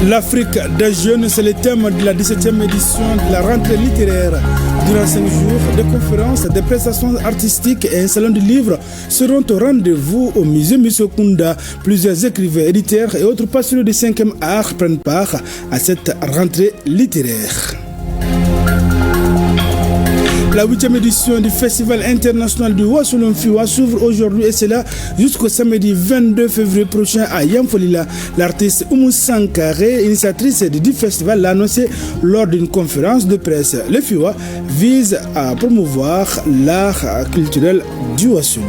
L'Afrique des jeunes, c'est le thème de la 17e édition de la rentrée littéraire. Durant 5 jours, des conférences, des prestations artistiques et un salon du livre seront au rendez-vous au musée Musokunda. Plusieurs écrivains, éditeurs et autres passionnés du 5e art prennent part à cette rentrée littéraire. La 8e édition du Festival international du Wassoulou Mfiwa s'ouvre aujourd'hui et c'est là jusqu'au samedi 22 février prochain à Yamfolila. L'artiste Oumou Sankaré, initiatrice du festival, l'a annoncé lors d'une conférence de presse. Le Fiwa vise à promouvoir l'art culturel du Wassoulou.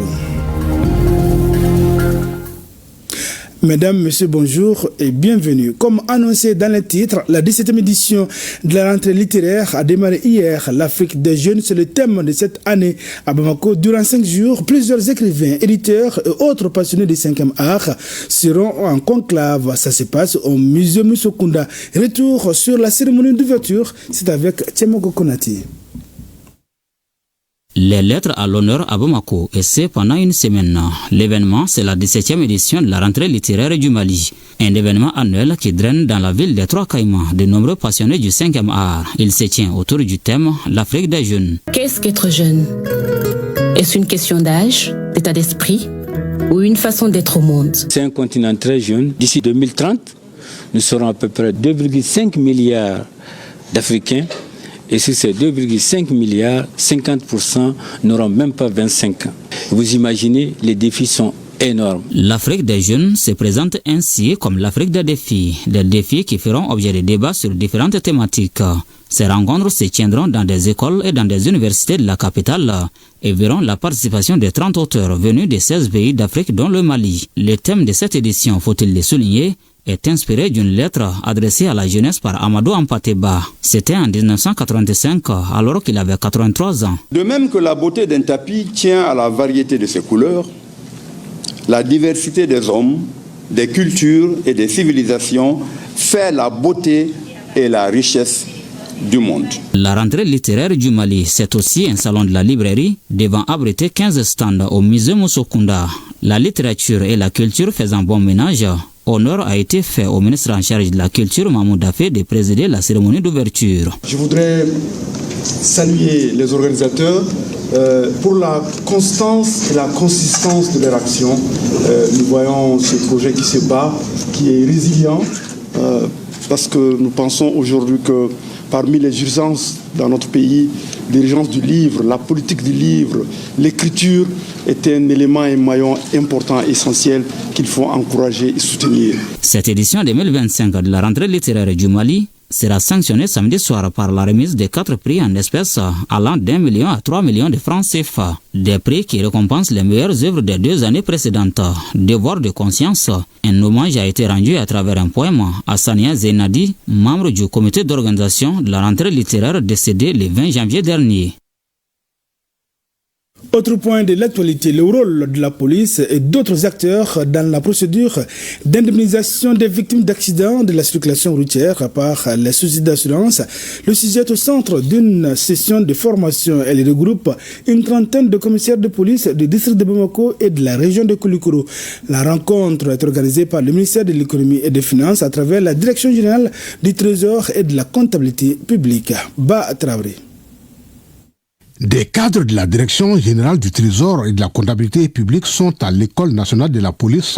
Mesdames, Messieurs, bonjour et bienvenue. Comme annoncé dans le titre, la 17e édition de la rentrée littéraire a démarré hier. L'Afrique des jeunes, c'est le thème de cette année. À Bamako, durant 5 jours, plusieurs écrivains, éditeurs et autres passionnés du 5e art seront en conclave. Ça se passe au musée Musokunda. Retour sur la cérémonie d'ouverture, c'est avec Tchemogo Konati. Les lettres à l'honneur à Bamako, et c'est pendant une semaine. L'événement, c'est la 17e édition de la rentrée littéraire du Mali. Un événement annuel qui draine dans la ville des Trois Caïmans de nombreux passionnés du 5e art. Il se tient autour du thème « L'Afrique des jeunes ». Qu'est-ce qu'être jeune? Est-ce une question d'âge, d'état d'esprit ou une façon d'être au monde? C'est un continent très jeune. D'ici 2030, nous serons à peu près 2,5 milliards d'Africains. Et sur ces 2,5 milliards, 50% n'auront même pas 25 ans. Vous imaginez, les défis sont énormes. L'Afrique des jeunes se présente ainsi comme l'Afrique des défis qui feront objet de débats sur différentes thématiques. Ces rencontres se tiendront dans des écoles et dans des universités de la capitale et verront la participation de 30 auteurs venus de 16 pays d'Afrique dont le Mali. Le thème de cette édition, faut-il le souligner, est inspiré d'une lettre adressée à la jeunesse par Amadou Ampateba. C'était en 1985, alors qu'il avait 83 ans. De même que la beauté d'un tapis tient à la variété de ses couleurs, la diversité des hommes, des cultures et des civilisations fait la beauté et la richesse du monde. La rentrée littéraire du Mali, c'est aussi un salon de la librairie devant abriter 15 stands au musée Musokunda. La littérature et la culture faisant bon ménage, honneur a été fait au ministre en charge de la culture, Mahmoud Dafé, de présider la cérémonie d'ouverture. Je voudrais saluer les organisateurs pour la constance et la consistance de leur action. Nous voyons ce projet qui se bat, qui est résilient, parce que nous pensons aujourd'hui que parmi les urgences dans notre pays, l'urgence du livre, la politique du livre, l'écriture est un élément, un maillon important, essentiel qu'il faut encourager et soutenir. Cette édition 2025 de la rentrée littéraire du Mali sera sanctionnée samedi soir par la remise de 4 prix en espèces allant d'1 million à 3 millions de francs CFA. Des prix qui récompensent les meilleures œuvres des 2 années précédentes. Devoir de conscience, un hommage a été rendu à travers un poème à Sania Zainadi, membre du comité d'organisation de la rentrée littéraire décédé le 20 janvier dernier. Autre point de l'actualité, le rôle de la police et d'autres acteurs dans la procédure d'indemnisation des victimes d'accidents de la circulation routière par les sociétés d'assurance. Le sujet est au centre d'une session de formation. Elle regroupe une trentaine de commissaires de police du district de Bamako et de la région de Koulikoro. La rencontre est organisée par le ministère de l'économie et des finances à travers la direction générale du trésor et de la comptabilité publique. Ba Traoré. Des cadres de la Direction générale du Trésor et de la comptabilité publique sont à l'École nationale de la police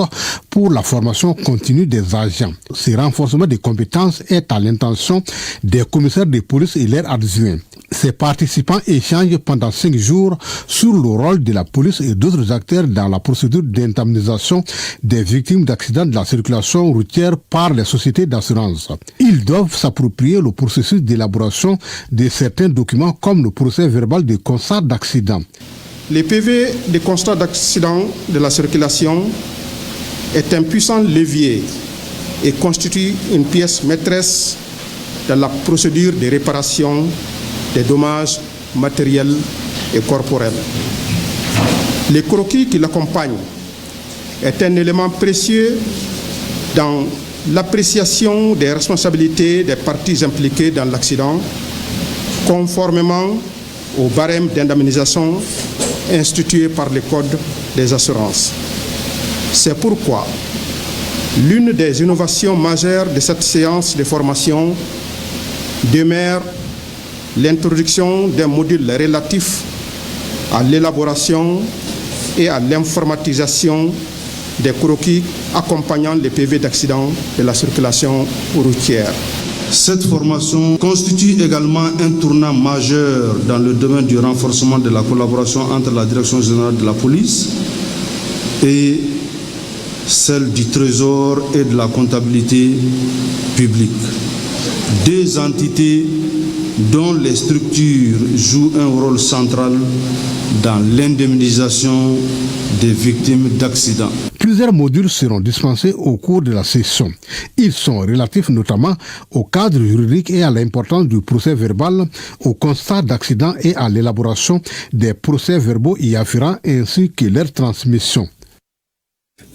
pour la formation continue des agents. Ce renforcement des compétences est à l'intention des commissaires de police et leurs adjoints. Ces participants échangent pendant 5 jours sur le rôle de la police et d'autres acteurs dans la procédure d'indemnisation des victimes d'accidents de la circulation routière par les sociétés d'assurance. Ils doivent s'approprier le processus d'élaboration de certains documents comme le procès verbal de constat d'accident. Les PV de constat d'accident de la circulation est un puissant levier et constitue une pièce maîtresse dans la procédure de réparation des dommages matériels et corporels. Les croquis qui l'accompagnent est un élément précieux dans l'appréciation des responsabilités des parties impliquées dans l'accident, conformément au barème d'indemnisation institué par le Code des assurances. C'est pourquoi L'une des innovations majeures de cette séance de formation demeure l'introduction d'un module relatif à l'élaboration et à l'informatisation des croquis accompagnant les PV d'accident de la circulation routière. Cette formation constitue également un tournant majeur dans le domaine du renforcement de la collaboration entre la Direction générale de la police et celle du Trésor et de la comptabilité publique. Deux entités dont les structures jouent un rôle central dans l'indemnisation des victimes d'accidents. Plusieurs modules seront dispensés au cours de la session. Ils sont relatifs notamment au cadre juridique et à l'importance du procès verbal, au constat d'accident et à l'élaboration des procès verbaux y afférents ainsi que leur transmission.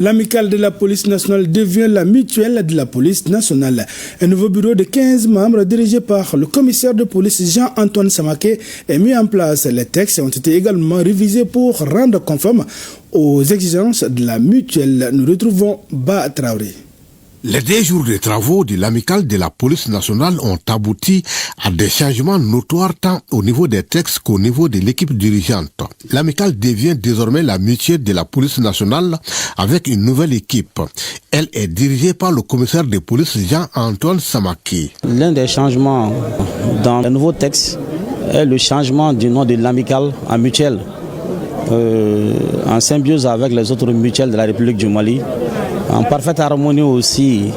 L'amicale de la police nationale devient la mutuelle de la police nationale. Un nouveau bureau de 15 membres dirigé par le commissaire de police Jean-Antoine Samaké est mis en place. Les textes ont été également révisés pour rendre conformes aux exigences de la mutuelle. Nous retrouvons Ba Traoré. Les 2 jours de travaux de l'amicale de la police nationale ont abouti à des changements notoires tant au niveau des textes qu'au niveau de l'équipe dirigeante. L'amicale devient désormais la mutuelle de la police nationale avec une nouvelle équipe. Elle est dirigée par le commissaire de police Jean-Antoine Samaké. L'un des changements dans le nouveau texte est le changement du nom de l'amicale en mutuelle, en symbiose avec les autres mutuelles de la République du Mali. En parfaite harmonie aussi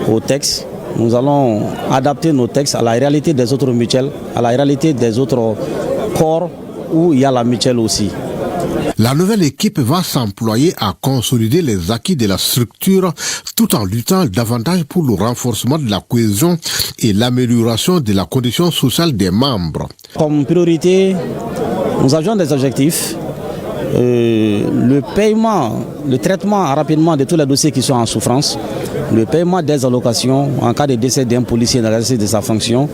au texte, nous allons adapter nos textes à la réalité des autres mutuelles, à la réalité des autres corps où il y a la mutuelle aussi. La nouvelle équipe va s'employer à consolider les acquis de la structure tout en luttant davantage pour le renforcement de la cohésion et l'amélioration de la condition sociale des membres. Comme priorité, nous avions des objectifs. Le paiement, le traitement rapidement de tous les dossiers qui sont en souffrance, le paiement des allocations en cas de décès d'un policier dans l'exercice de sa fonction,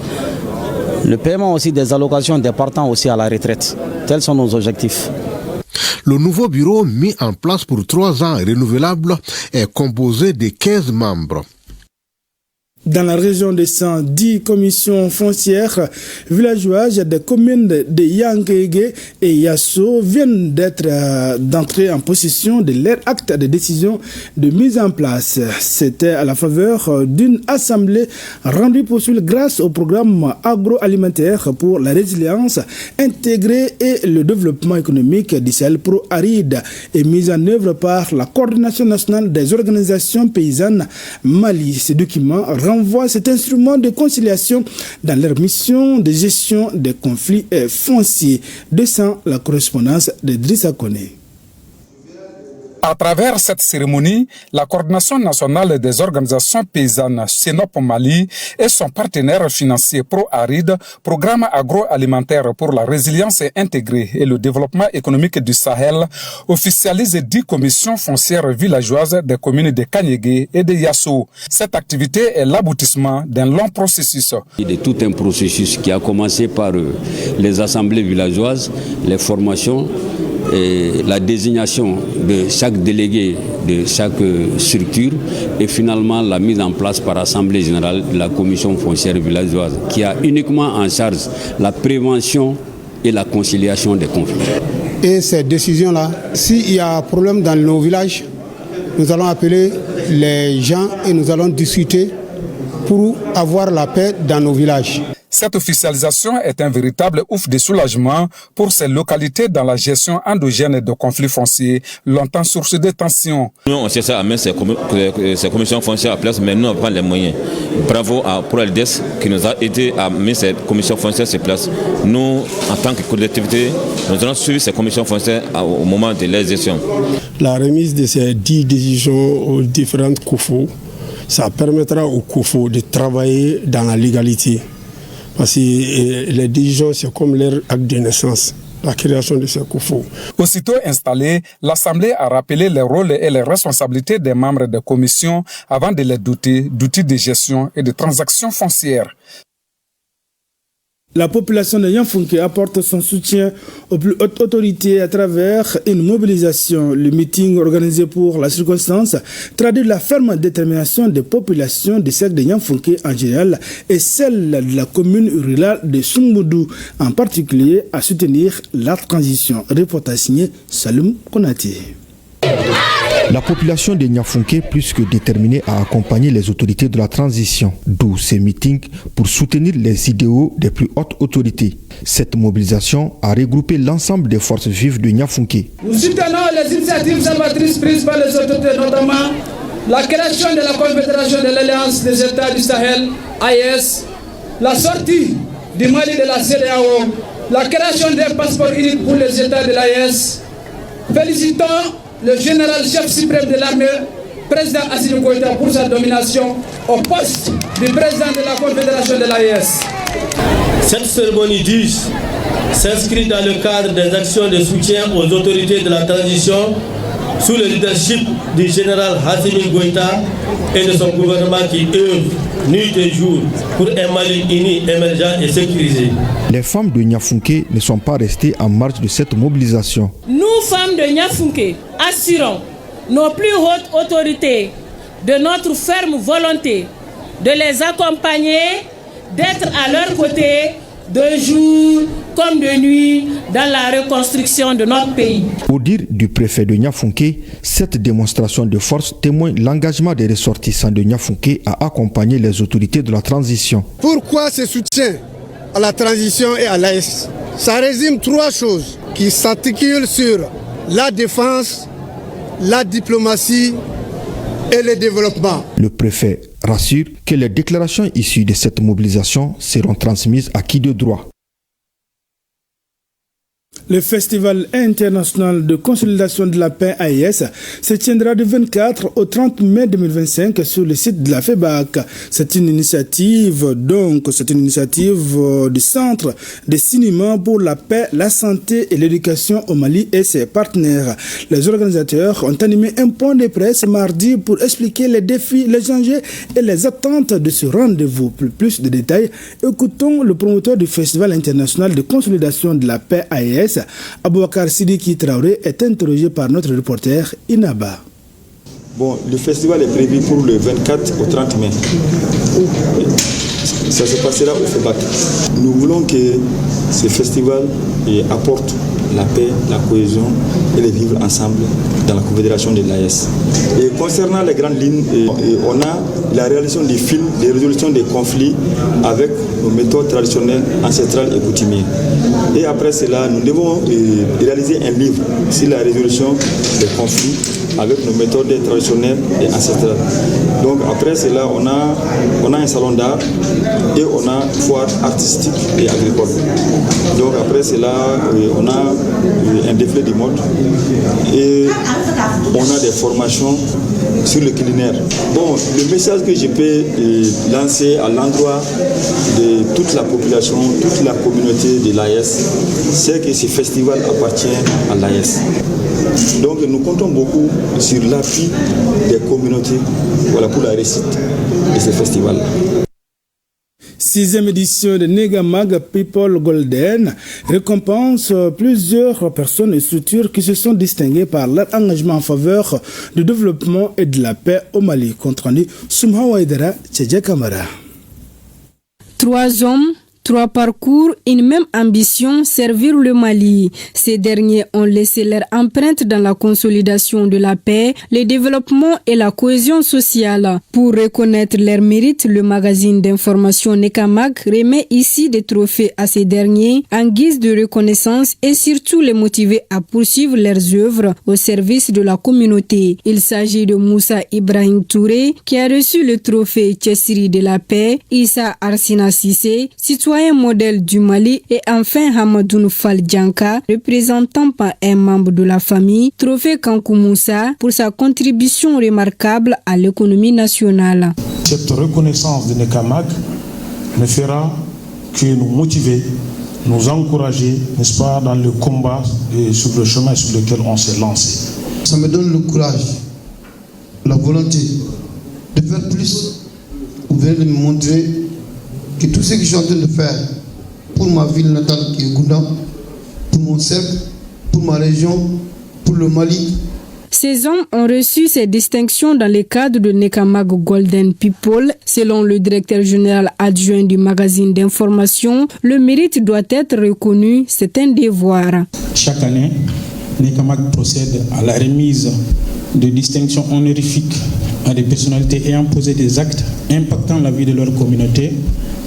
le paiement aussi des allocations des partants aussi à la retraite. Tels sont nos objectifs. Le nouveau bureau mis en place pour 3 ans renouvelable est composé de 15 membres. Dans la région de 110 commissions foncières villageoises des communes de Yanguégué et Yasso viennent d'entrer en possession de leur acte de décision de mise en place. C'était à la faveur d'une assemblée rendue possible grâce au programme agroalimentaire pour la résilience intégrée et le développement économique du Sahel pro-aride et mise en œuvre par la coordination nationale des organisations paysannes Mali. Ce document renvoie cet instrument de conciliation dans leur mission de gestion des conflits fonciers. Descend la correspondance de Drissa Koné. À travers cette cérémonie, la coordination nationale des organisations paysannes Sénop Mali et son partenaire financier Pro-Aride, programme agroalimentaire pour la résilience intégrée et le développement économique du Sahel, officialise 10 commissions foncières villageoises des communes de Kanyégué et de Yasso. Cette activité est l'aboutissement d'un long processus. Il est tout un processus qui a commencé par les assemblées villageoises, les formations, et la désignation de chaque délégué de chaque structure et finalement la mise en place par Assemblée générale de la commission foncière villageoise qui a uniquement en charge la prévention et la conciliation des conflits. Et ces décisions-là, s'il y a un problème dans nos villages, nous allons appeler les gens et nous allons discuter pour avoir la paix dans nos villages. Cette officialisation est un véritable ouf de soulagement pour ces localités dans la gestion endogène de conflits fonciers, longtemps source de tensions. Nous, on cherche à mettre ces commissions foncières en place, mais nous, on prend les moyens. Bravo à ProLDES qui nous a aidé à mettre ces commissions foncières sur place. Nous, en tant que collectivité, nous allons suivre ces commissions foncières au moment de leur gestion. La remise de ces 10 décisions aux différentes COFO, ça permettra aux COFO de travailler dans la légalité. Parce que les décisions, c'est comme leur acte de naissance, la création de ces COFO. Aussitôt installée, l'Assemblée a rappelé les rôles et les responsabilités des membres des commissions avant de les doter d'outils de gestion et de transactions foncières. La population de Niafunké apporte son soutien aux plus hautes autorités à travers une mobilisation. Le meeting organisé pour la circonstance traduit la ferme détermination des populations du cercle de Niafunké en général et celle de la commune rurale de Sumboudou en particulier à soutenir la transition. Reportage signé Saloum Konati. La population de Niafunké plus que déterminée à accompagner les autorités de la transition, d'où ces meetings pour soutenir les idéaux des plus hautes autorités. Cette mobilisation a regroupé l'ensemble des forces vives de Niafunké. Nous soutenons les initiatives salvatrices prises par les autorités, notamment la création de la Confédération de l'Alliance des États du Sahel, AES, la sortie du Mali de la CEDEAO, la création d'un passeport unique pour les États de l'AES. Félicitons le général chef suprême de l'armée, président Assimi Goïta, pour sa domination au poste du président de la Confédération de l'AES. Cette cérémonie 10 s'inscrit dans le cadre des actions de soutien aux autorités de la transition sous le leadership du général Assimi Goïta et de son gouvernement qui œuvre nuit et jour pour un Mali uni, émergent et sécurisé. Les femmes de Niafunké ne sont pas restées en marge de cette mobilisation. Nous, femmes de Niafunké, assurons nos plus hautes autorités de notre ferme volonté de les accompagner, d'être à leur côté de jour comme de nuit dans la reconstruction de notre pays. Au dire du préfet de Niafunké, cette démonstration de force témoigne l'engagement des ressortissants de Niafunké à accompagner les autorités de la transition. Pourquoi ce soutien à la transition et à l'AES? Ça résume trois choses qui s'articulent sur la défense, la diplomatie et le développement. Le préfet rassure que les déclarations issues de cette mobilisation seront transmises à qui de droit. Le Festival international de consolidation de la paix AES se tiendra du 24 au 30 mai 2025 sur le site de la FEBAC. C'est une initiative du Centre de cinéma pour la paix, la santé et l'éducation au Mali et ses partenaires. Les organisateurs ont animé un point de presse mardi pour expliquer les défis, les enjeux et les attentes de ce rendez-vous. Pour plus de détails, écoutons le promoteur du Festival international de consolidation de la paix AES, Aboubakar Sidiki Traoré, est interrogé par notre reporter Inaba. Bon, le festival est prévu pour le 24 au 30 mai. Ça se passera au FEBAC. Nous voulons que ce festival apporte la paix, la cohésion et le vivre ensemble dans la confédération de l'AES. Et concernant les grandes lignes, on a la réalisation des films, des résolutions des conflits avec nos méthodes traditionnelles, ancestrales et coutumières. Et après cela, nous devons réaliser un livre sur la résolution des conflits avec nos méthodes traditionnelles et ancestrales. Donc après cela, on a un salon d'art et on a une foire artistique et agricole. Donc après cela, on a un défilé de mode et on a des formations sur le culinaire. Bon, le message que je peux lancer à l'endroit de toute la population, toute la communauté de l'AES, c'est que ce festival appartient à l'AES. Donc nous comptons beaucoup sur l'appui des communautés pour la réussite de ce festival. 6e édition de Negamag People Golden récompense plusieurs personnes et structures qui se sont distinguées par leur engagement en faveur du développement et de la paix au Mali. Compte rendu Soumha Waïdara, Tchadja Kamara. 3 hommes, 3 parcours, une même ambition, servir le Mali. Ces derniers ont laissé leur empreinte dans la consolidation de la paix, le développement et la cohésion sociale. Pour reconnaître leurs mérites, le magazine d'information Nekamag remet ici des trophées à ces derniers en guise de reconnaissance et surtout les motiver à poursuivre leurs œuvres au service de la communauté. Il s'agit de Moussa Ibrahim Touré qui a reçu le trophée Tchessiri de la paix, Issa Arsina Sissé, citoyen modèle du Mali, et enfin Hamadoun Fall Djanka, représentant par un membre de la famille, trophée Kankou Moussa pour sa contribution remarquable à l'économie nationale. Cette reconnaissance de Nekamag ne fera que nous motiver, nous encourager, n'est-ce pas, dans le combat et sur le chemin sur lequel on s'est lancé. Ça me donne le courage, la volonté de faire plus, ou bien de me montrer que tout ce que je suis en train de faire pour ma ville natale qui est Gounda, pour mon cercle, pour ma région, pour le Mali. Ces hommes ont reçu ces distinctions dans le cadre de Nekamag Golden People. Selon le directeur général adjoint du magazine d'information, le mérite doit être reconnu, c'est un devoir. Chaque année, Nekamag procède à la remise de distinctions honorifiques à des personnalités ayant posé des actes impactant la vie de leur communauté,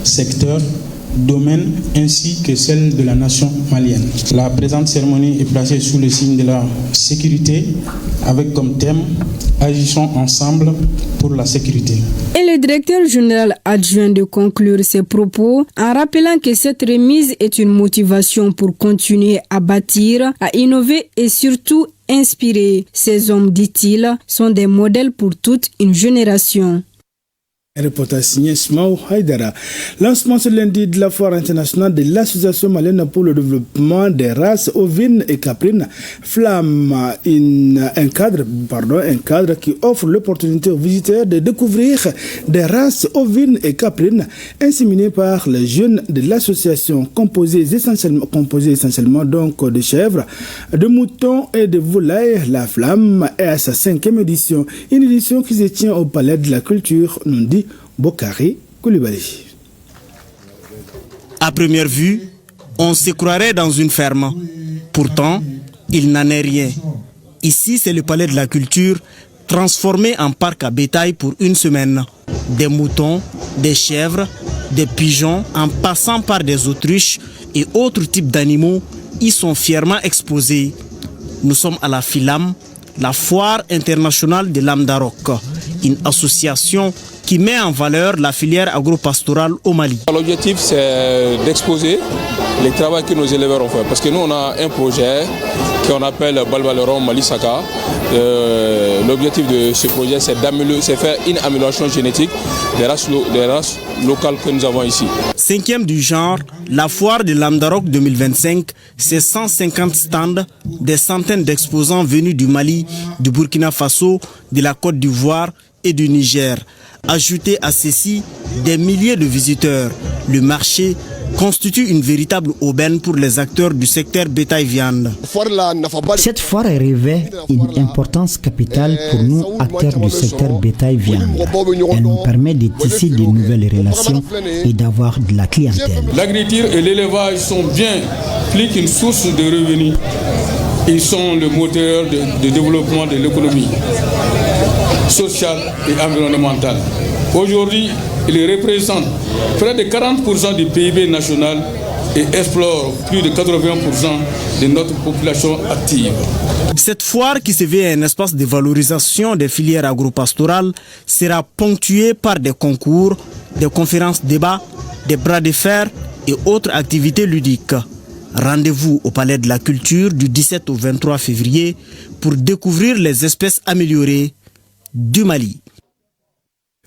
secteur, domaine ainsi que celle de la nation malienne. La présente cérémonie est placée sous le signe de la sécurité avec comme thème « Agissons ensemble pour la sécurité ». Et le directeur général adjoint de conclure ses propos en rappelant que cette remise est une motivation pour continuer à bâtir, à innover et surtout inspirer. Ces hommes, dit-il, sont des modèles pour toute une génération. Un reportage signé Smaou Haïdara. Lancement ce lundi de la foire internationale de l'Association malienne pour le développement des races ovines et caprines, FLAM, un cadre qui offre l'opportunité aux visiteurs de découvrir des races ovines et caprines inséminées par les jeunes de l'association, composées essentiellement donc de chèvres, de moutons et de volailles. La FLAM est à sa 5e édition, une édition qui se tient au Palais de la Culture, nous dit Bokari Koulibaly. À première vue, on se croirait dans une ferme. Pourtant, il n'en est rien. Ici, c'est le palais de la culture, transformé en parc à bétail pour une semaine. Des moutons, des chèvres, des pigeons, en passant par des autruches et autres types d'animaux, y sont fièrement exposés. Nous sommes à la FILAM, la Foire internationale de l'Amdarok, une association qui met en valeur la filière agro-pastorale au Mali. L'objectif, c'est d'exposer les travaux que nos éleveurs ont fait. Parce que nous, on a un projet qu'on appelle Balbaleron Mali-Saka. L'objectif de ce projet, c'est faire une amélioration génétique des races locales que nous avons ici. 5e du genre, la foire de l'Amdarok 2025, c'est 150 stands, des centaines d'exposants venus du Mali, du Burkina Faso, de la Côte d'Ivoire et du Niger. Ajouté à ceci, des milliers de visiteurs. Le marché constitue une véritable aubaine pour les acteurs du secteur bétail-viande. Cette foire revêt une importance capitale pour nous, acteurs du secteur bétail-viande. Elle nous permet de tisser de nouvelles relations et d'avoir de la clientèle. L'agriculture et l'élevage sont bien plus qu'une source de revenus. Ils sont le moteur de développement de l'économie sociale et environnementale. Aujourd'hui, ils représentent près de 40% du PIB national et explorent plus de 80% de notre population active. Cette foire, qui se veut un espace de valorisation des filières agro-pastorales, sera ponctuée par des concours, des conférences débats, des bras de fer et autres activités ludiques. Rendez-vous au Palais de la Culture du 17 au 23 février pour découvrir les espèces améliorées du Mali.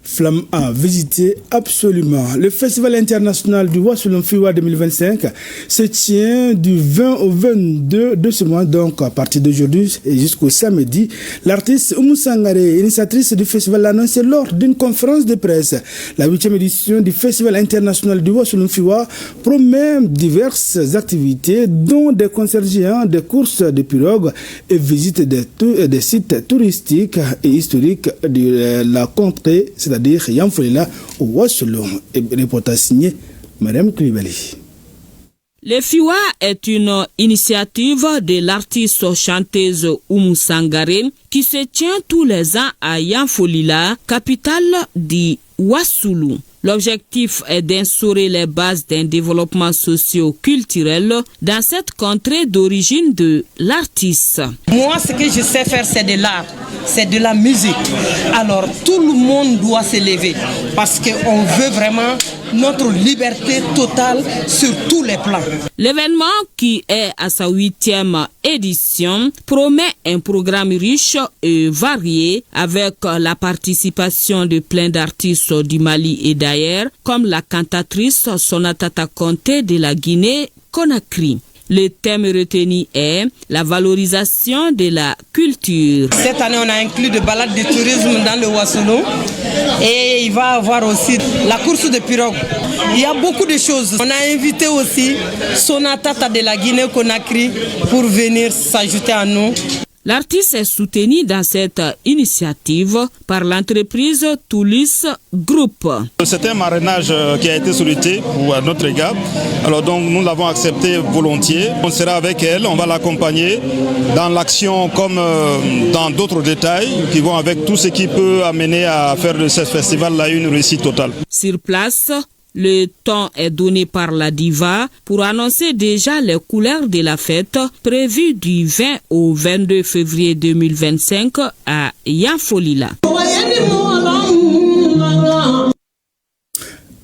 Flamme à visiter absolument. Le Festival international du Wassoulou Fiwa 2025 se tient du 20 au 22 de ce mois, donc à partir d'aujourd'hui et jusqu'au samedi. L'artiste Oumou Sangaré, initiatrice du festival, l'a annoncé lors d'une conférence de presse. La 8e édition du Festival international du Wassoulou Fiwa promet diverses activités, dont des concerts géants, des courses de pirogues et visites des sites touristiques et historiques de la contrée, c'est-à-dire Yanfolila au Wassoulou. Reportage signé Madame Koulibaly. Le Fiwa est une initiative de l'artiste chanteuse Oumou Sangaré qui se tient tous les ans à Yanfolila, capitale du Wassoulou. L'objectif est d'instaurer les bases d'un développement socio-culturel dans cette contrée d'origine de l'artiste. Moi, ce que je sais faire, c'est de l'art, c'est de la musique. Alors, tout le monde doit se lever parce qu'on veut vraiment notre liberté totale sur tous les plans. L'événement, qui est à sa 8e édition, promet un programme riche et varié avec la participation de plein d'artistes du Mali et d'ailleurs, comme la cantatrice Sonatata Conté de la Guinée-Conakry. Le thème retenu est la valorisation de la culture. Cette année, on a inclus des balades de tourisme dans le Wassoulou et il va y avoir aussi la course de pirogue. Il y a beaucoup de choses. On a invité aussi Sonatata de la Guinée-Conakry pour venir s'ajouter à nous. L'artiste est soutenu dans cette initiative par l'entreprise Toulis Group. C'est un marrainage qui a été sollicité à notre égard. Alors donc nous l'avons accepté volontiers. On sera avec elle, on va l'accompagner dans l'action comme dans d'autres détails qui vont avec tout ce qui peut amener à faire de ce festival-là une réussite totale. Sur place, le temps est donné par la diva pour annoncer déjà les couleurs de la fête prévue du 20 au 22 février 2025 à Yanfolila.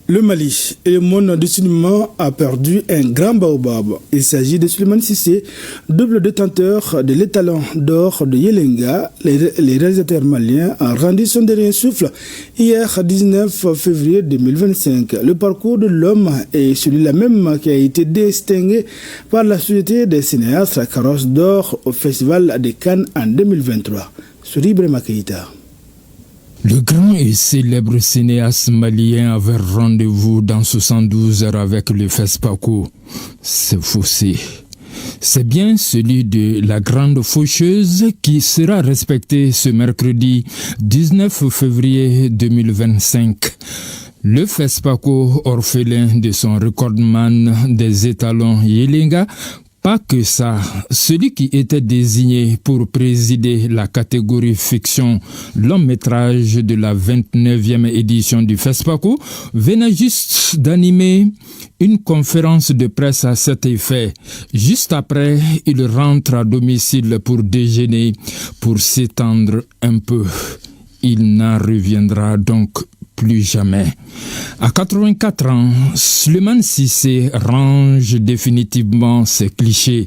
Le Mali et le monde du cinéma a perdu un grand baobab. Il s'agit de Souleymane Cissé, double détenteur de l'étalon d'or de Yelenga. Les réalisateurs maliens ont rendu son dernier souffle hier 19 février 2025. Le parcours de l'homme est celui-là même qui a été distingué par la Société des cinéastes Carrosse d'or au Festival de Cannes en 2023. Souribre Makeïta. Le grand et célèbre cinéaste malien avait rendez-vous dans 72 heures avec le FESPACO. C'est faussé. C'est bien celui de la Grande Faucheuse qui sera respecté ce mercredi 19 février 2025. Le FESPACO, orphelin de son recordman des étalons Yelenga, pas que ça, celui qui était désigné pour présider la catégorie fiction long métrage de la 29e édition du FESPACO venait juste d'animer une conférence de presse à cet effet. Juste après, il rentre à domicile pour déjeuner, pour s'étendre un peu. Il n'en reviendra donc plus jamais. À 84 ans, Souleymane Cissé range définitivement ses clichés.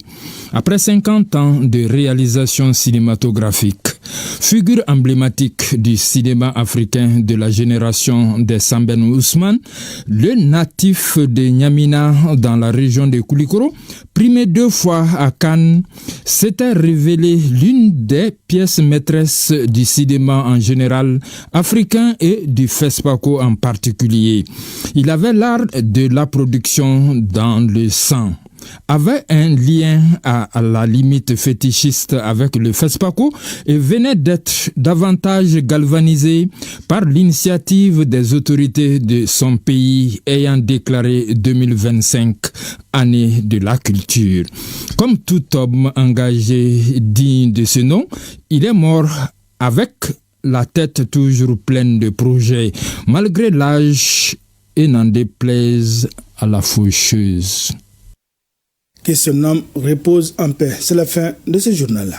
Après 50 ans de réalisation cinématographique, figure emblématique du cinéma africain de la génération des Samben Ousmane, le natif de Niamina dans la région de Koulikoro, primé 2 fois à Cannes, s'était révélé l'une des pièces maîtresses du cinéma en général, africain et du FESPACO en particulier. Il avait l'art de la production dans le sang, avait un lien à la limite fétichiste avec le FESPACO et venait d'être davantage galvanisé par l'initiative des autorités de son pays ayant déclaré 2025 année de la culture. Comme tout homme engagé digne de ce nom, il est mort avec la tête toujours pleine de projets, malgré l'âge et n'en déplaise à la faucheuse. Que son âme repose en paix. C'est la fin de ce journal-là.